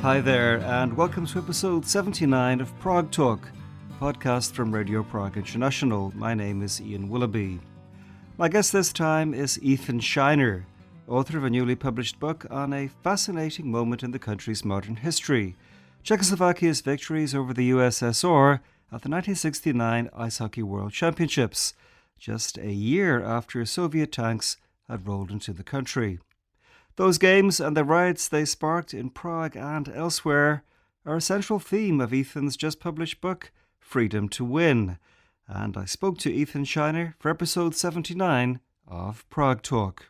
Hi there, and welcome to episode 79 of Prague Talk, a podcast from Radio Prague International. My name is Ian Willoughby. My guest this time is Ethan Scheiner, author of a newly published book on a fascinating moment in the country's modern history, Czechoslovakia's victories over the USSR at the 1969 Ice Hockey World Championships, just a year after Soviet tanks had rolled into the country. Those games and the riots they sparked in Prague and elsewhere are a central theme of Ethan's just-published book, Freedom to Win. And I spoke to Ethan Scheiner for episode 79 of Prague Talk.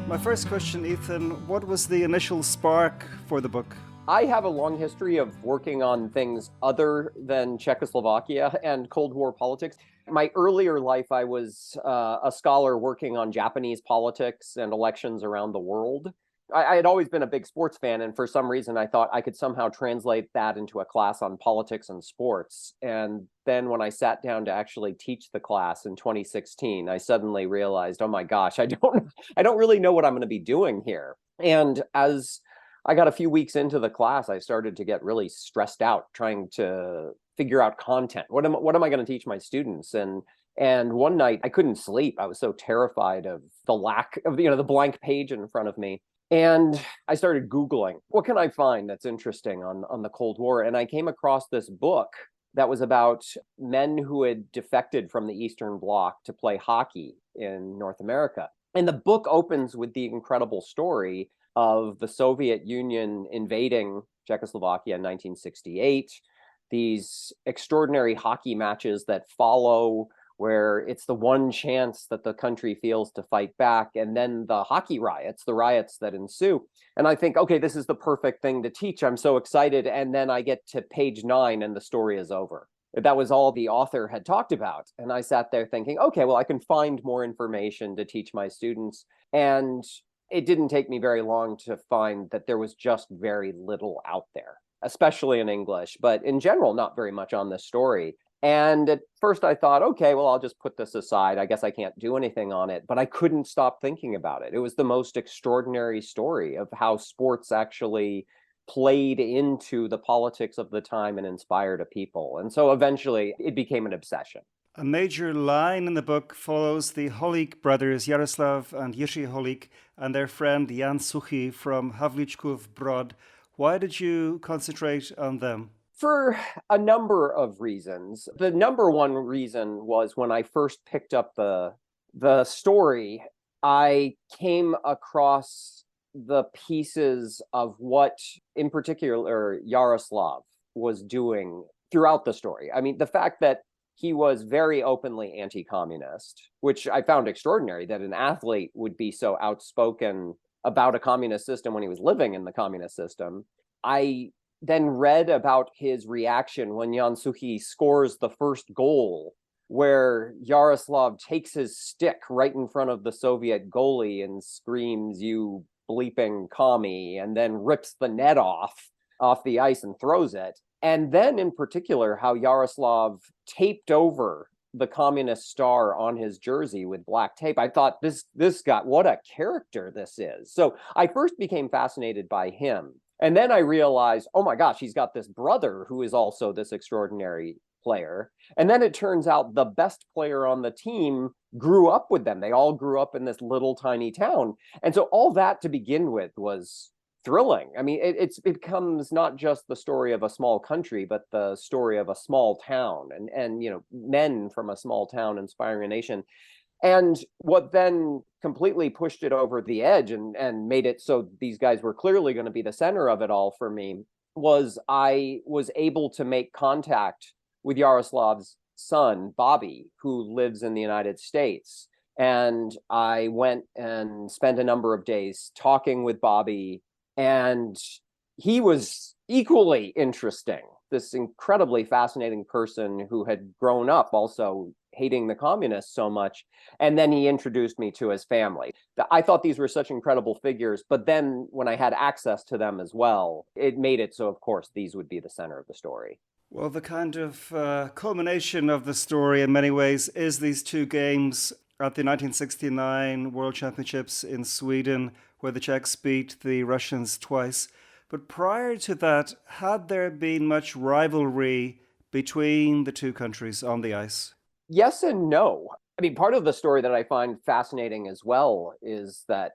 My first question, Ethan, what was the initial spark for the book? I have a long history of working on things other than Czechoslovakia and Cold War politics. In my earlier life, I was a scholar working on Japanese politics and elections around the world. I had always been a big sports fan, and for some reason, I thought I could somehow translate that into a class on politics and sports. And then when I sat down to actually teach the class in 2016, I suddenly realized, oh my gosh, I don't really know what I'm going to be doing here. And as I got a few weeks into the class, I started to get really stressed out trying to figure out content. What am I going to teach my students? And one night I couldn't sleep. I was so terrified of the lack of, the blank page in front of me. And I started Googling, what can I find that's interesting on the Cold War? And I came across this book that was about men who had defected from the Eastern Bloc to play hockey in North America. And the book opens with the incredible story of the Soviet Union invading Czechoslovakia in 1968, these extraordinary hockey matches that follow where it's the one chance that the country feels to fight back, and then the hockey riots, the riots that ensue. And I think, okay, this is the perfect thing to teach. I'm so excited. And then I get to page 9 and the story is over. That was all the author had talked about. And I sat there thinking, okay, well, I can find more information to teach my students. And it didn't take me very long to find that there was just very little out there, especially in English, but in general, not very much on this story. And at first I thought, okay, well, I'll just put this aside. I guess I can't do anything on it, but I couldn't stop thinking about it. It was the most extraordinary story of how sports actually played into the politics of the time and inspired a people. And so eventually it became an obsession. A major line in the book follows the Holík brothers, Jaroslav and Jiří Holík, and their friend Jan Suchy from Havlíčkův Brod. Why did you concentrate on them? For a number of reasons. The number one reason was when I first picked up the story, I came across the pieces of what, in particular, Jaroslav was doing throughout the story. I mean, the fact that he was very openly anti-communist, which I found extraordinary that an athlete would be so outspoken about a communist system when he was living in the communist system. I then read about his reaction when Jan Suchy scores the first goal, where Jaroslav takes his stick right in front of the Soviet goalie and screams, "You bleeping commie," and then rips the net off the ice and throws it. And then in particular, how Jaroslav taped over the communist star on his jersey with black tape. I thought this guy, what a character this is. So I first became fascinated by him. And then I realized, oh my gosh, he's got this brother who is also this extraordinary player. And then it turns out the best player on the team grew up with them. They all grew up in this little tiny town. And so all that to begin with was thrilling. I mean, it becomes not just the story of a small country, but the story of a small town and men from a small town inspiring a nation. And what then completely pushed it over the edge and made it so these guys were clearly going to be the center of it all for me was I was able to make contact with Yaroslav's son, Bobby, who lives in the United States. And I went and spent a number of days talking with Bobby, and he was equally interesting. This incredibly fascinating person who had grown up also hating the communists so much. And then he introduced me to his family. I thought these were such incredible figures, but then when I had access to them as well, it made it so, of course, these would be the center of the story. Well, the kind of culmination of the story in many ways is these two games at the 1969 World Championships in Sweden, where the Czechs beat the Russians twice. But prior to that, had there been much rivalry between the two countries on the ice? Yes and no. I mean, part of the story that I find fascinating as well is that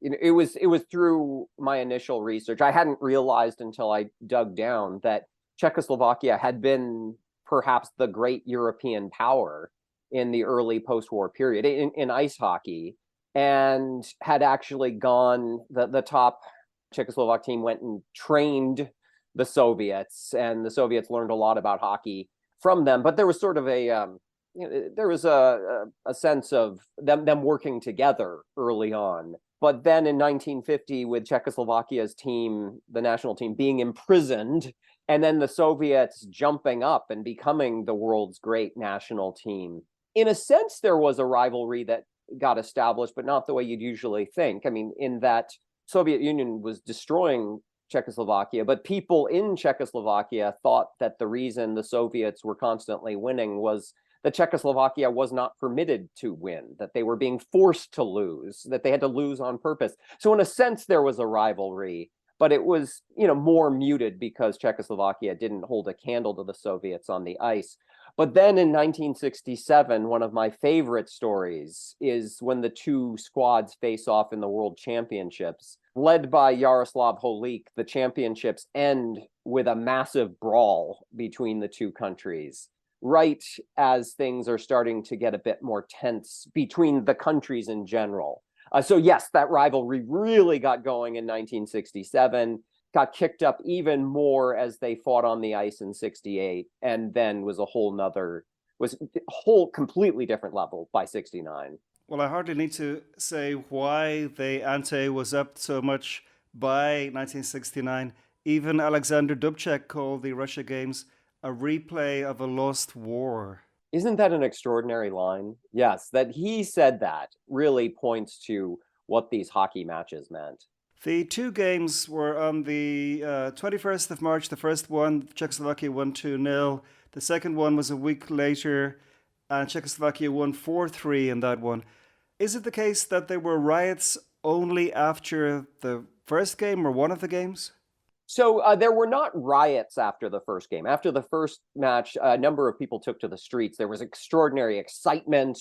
it was through my initial research. I hadn't realized until I dug down that Czechoslovakia had been perhaps the great European power in the early post-war period in ice hockey, and had actually gone the top Czechoslovak team went and trained the Soviets, and the Soviets learned a lot about hockey from them. But there was sort of there was a sense of them working together early on. But then in 1950, with Czechoslovakia's team, the national team, being imprisoned, and then the Soviets jumping up and becoming the world's great national team, in a sense, there was a rivalry that got established, but not the way you'd usually think. I mean, in that Soviet Union was destroying Czechoslovakia, but people in Czechoslovakia thought that the reason the Soviets were constantly winning was that Czechoslovakia was not permitted to win, that they were being forced to lose, that they had to lose on purpose. So in a sense, there was a rivalry, but it was, more muted because Czechoslovakia didn't hold a candle to the Soviets on the ice. But then in 1967, one of my favorite stories is when the two squads face off in the World Championships. Led by Yaroslav Holik, the championships end with a massive brawl between the two countries, right as things are starting to get a bit more tense between the countries in general. So yes, that rivalry really got going in 1967, got kicked up even more as they fought on the ice in 68, and then was a whole completely different level by 69. Well, I hardly need to say why the ante was up so much by 1969. Even Alexander Dubček called the Russia Games a replay of a lost war. Isn't that an extraordinary line? Yes, that he said that really points to what these hockey matches meant. The two games were on the 21st of March. The first one, Czechoslovakia won 2-0. The second one was a week later, and Czechoslovakia won 4-3 in that one. Is it the case that there were riots only after the first game or one of the games? So there were not riots after the first game. After the first match, a number of people took to the streets. There was extraordinary excitement,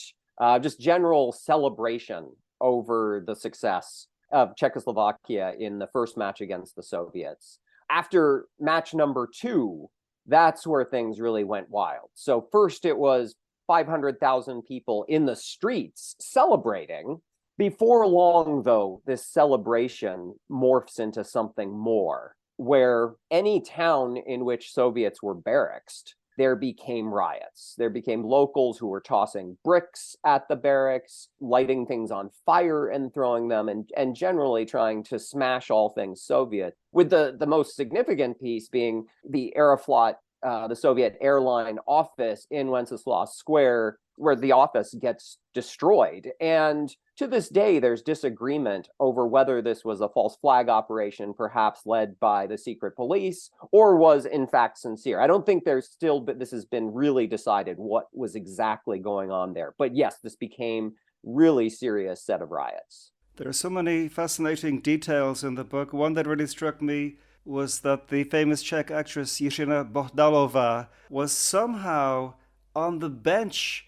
just general celebration over the success of Czechoslovakia in the first match against the Soviets. After match number 2, that's where things really went wild. So first it was 500,000 people in the streets celebrating. Before long, though, this celebration morphs into something more, where any town in which Soviets were barracked, there became riots. There became locals who were tossing bricks at the barracks, lighting things on fire and throwing them, and generally trying to smash all things Soviet, with the most significant piece being the Aeroflot, the Soviet airline office in Wenceslas Square, where the office gets destroyed. And to this day, there's disagreement over whether this was a false flag operation, perhaps led by the secret police, or was in fact sincere. I don't think this has been really decided what was exactly going on there. But yes, this became really serious set of riots. There are so many fascinating details in the book. One that really struck me was that the famous Czech actress Jiřina Bohdalová was somehow on the bench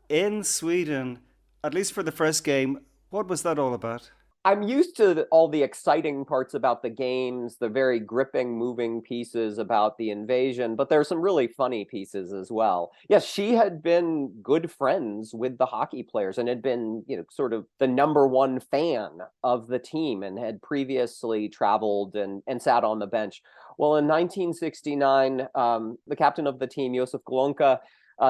in Sweden, at least for the first game. What was that all about? I'm used to all the exciting parts about the games, the very gripping, moving pieces about the invasion, but there's some really funny pieces as well. Yes, she had been good friends with the hockey players and had been, sort of the number one fan of the team, and had previously traveled and sat on the bench. Well, in 1969, the captain of the team, Josef Glonka,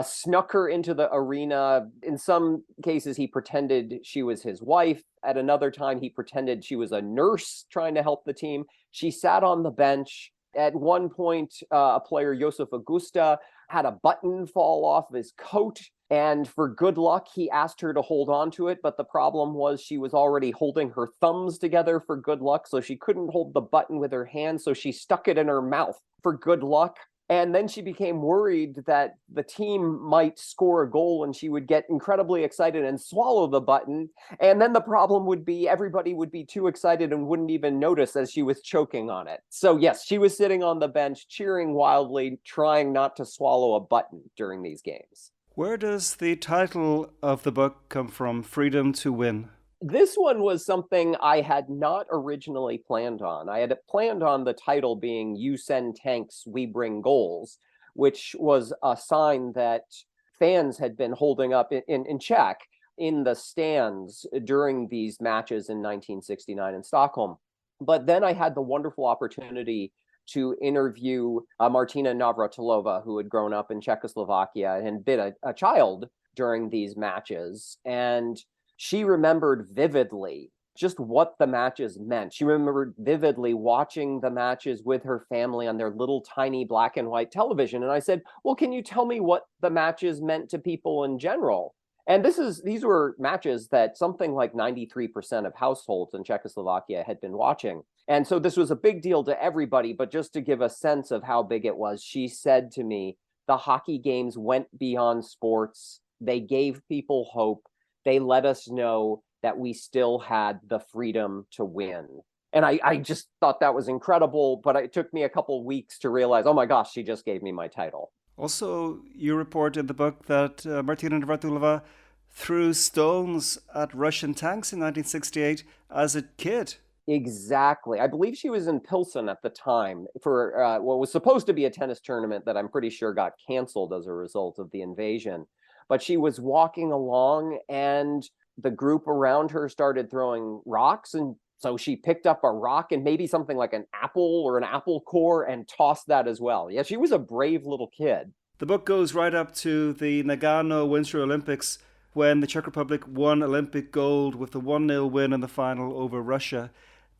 snuck her into the arena. In some cases, he pretended she was his wife. At another time, he pretended she was a nurse trying to help the team. She sat on the bench. At one point, a player, Josef Augusta, had a button fall off of his coat. And for good luck, he asked her to hold on to it. But the problem was she was already holding her thumbs together for good luck. So she couldn't hold the button with her hand. So she stuck it in her mouth for good luck. And then she became worried that the team might score a goal and she would get incredibly excited and swallow the button. And then the problem would be everybody would be too excited and wouldn't even notice as she was choking on it. So yes, she was sitting on the bench, cheering wildly, trying not to swallow a button during these games. Where does the title of the book come from, Freedom to Win? This one was something I had not originally planned on. I had planned on the title being "You Send Tanks, We Bring Goals," which was a sign that fans had been holding up in Czech in the stands during these matches in 1969 in Stockholm. But then I had the wonderful opportunity to interview Martina Navratilova, who had grown up in Czechoslovakia and been a child during these matches. And she remembered vividly just what the matches meant. She remembered vividly watching the matches with her family on their little tiny black and white television. And I said, well, can you tell me what the matches meant to people in general? And these were matches that something like 93% of households in Czechoslovakia had been watching. And so this was a big deal to everybody. But just to give a sense of how big it was, she said to me, the hockey games went beyond sports. They gave people hope. They let us know that we still had the freedom to win. And I just thought that was incredible, but it took me a couple weeks to realize, oh my gosh, she just gave me my title. Also, you report in the book that Martina Navratilova threw stones at Russian tanks in 1968 as a kid. Exactly. I believe she was in Pilsen at the time for what was supposed to be a tennis tournament that I'm pretty sure got canceled as a result of the invasion. But she was walking along and the group around her started throwing rocks. And so she picked up a rock and maybe something like an apple or an apple core and tossed that as well. Yeah, she was a brave little kid. The book goes right up to the Nagano Winter Olympics when the Czech Republic won Olympic gold with the 1-0 win in the final over Russia.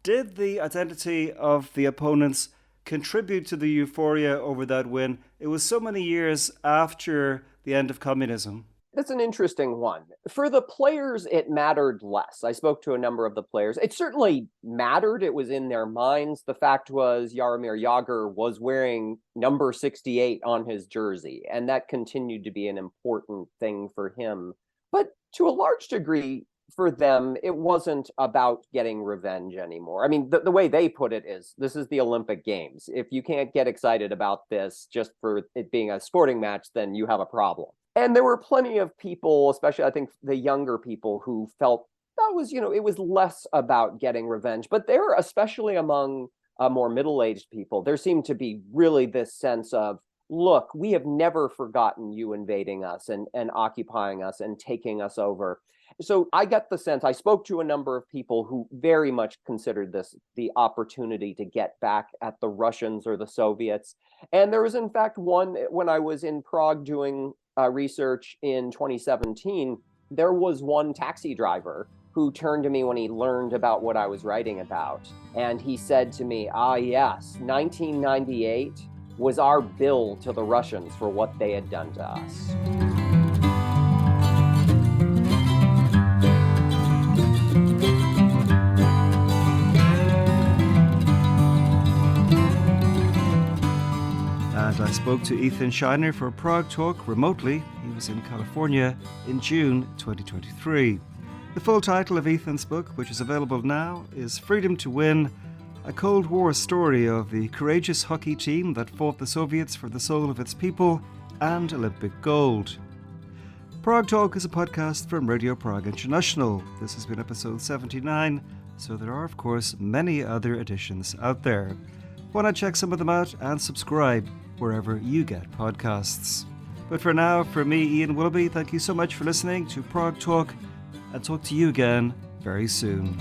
Did the identity of the opponents contribute to the euphoria over that win? It was so many years after the end of communism. That's an interesting one. For the players, it mattered less. I spoke to a number of the players. It certainly mattered. It was in their minds. The fact was Jaromír Jágr was wearing number 68 on his jersey, and that continued to be an important thing for him. But to a large degree, for them, it wasn't about getting revenge anymore. I mean, the way they put it is, this is the Olympic Games. If you can't get excited about this just for it being a sporting match, then you have a problem. And there were plenty of people, especially I think the younger people, who felt that was, it was less about getting revenge. But there, especially among more middle-aged people, there seemed to be really this sense of, look, we have never forgotten you invading us and occupying us and taking us over. So I got the sense, I spoke to a number of people who very much considered this the opportunity to get back at the Russians or the Soviets. And there was, in fact, one when I was in Prague doing research in 2017, there was one taxi driver who turned to me when he learned about what I was writing about. And he said to me, yes, 1998 was our bill to the Russians for what they had done to us. And I spoke to Ethan Scheiner for Prague Talk remotely. He was in California in June 2023. The full title of Ethan's book, which is available now, is Freedom to Win, a Cold War story of the courageous hockey team that fought the Soviets for the soul of its people and Olympic gold. Prague Talk is a podcast from Radio Prague International. This has been episode 79, so there are, of course, many other editions out there. Why not check some of them out and subscribe wherever you get podcasts. But for now, from me, Ian Willoughby, thank you so much for listening to Prague Talk, and talk to you again very soon.